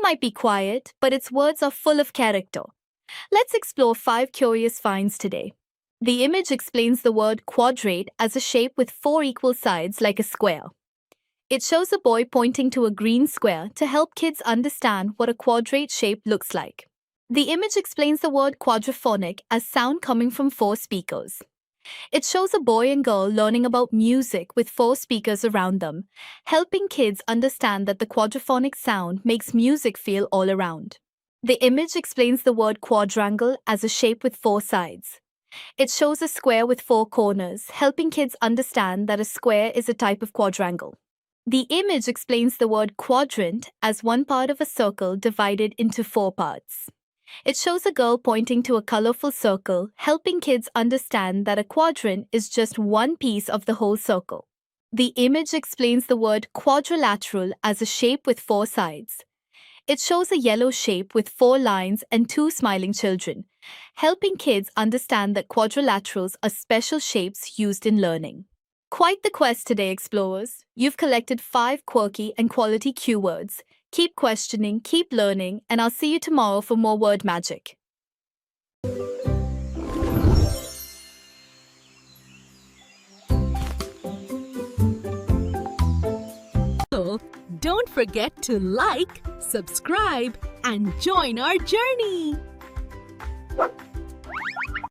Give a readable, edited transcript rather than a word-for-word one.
might be quiet, but its words are full of character. Let's explore 5 curious finds today. The image explains the word quadrate as a shape with 4 equal sides like a square. It shows a boy pointing to a green square to help kids understand what a quadrate shape looks like. The image explains the word quadraphonic as sound coming from 4 speakers. It shows a boy and girl learning about music with 4 speakers around them, helping kids understand that the quadraphonic sound makes music feel all around. The image explains the word quadrangle as a shape with 4 sides. It shows a square with 4 corners, helping kids understand that a square is a type of quadrangle. The image explains the word quadrant as one part of a circle divided into 4 parts. It shows a girl pointing to a colorful circle, helping kids understand that a quadrant is just one piece of the whole circle. The image explains the word quadrilateral as a shape with 4 sides. It shows a yellow shape with 4 lines and 2 smiling children, helping kids understand that quadrilaterals are special shapes used in learning. Quite the quest today, explorers. You've collected 5 quirky and quality cue words. Keep questioning, keep learning, and I'll see you tomorrow for more word magic. So, don't forget to like, subscribe, and join our journey.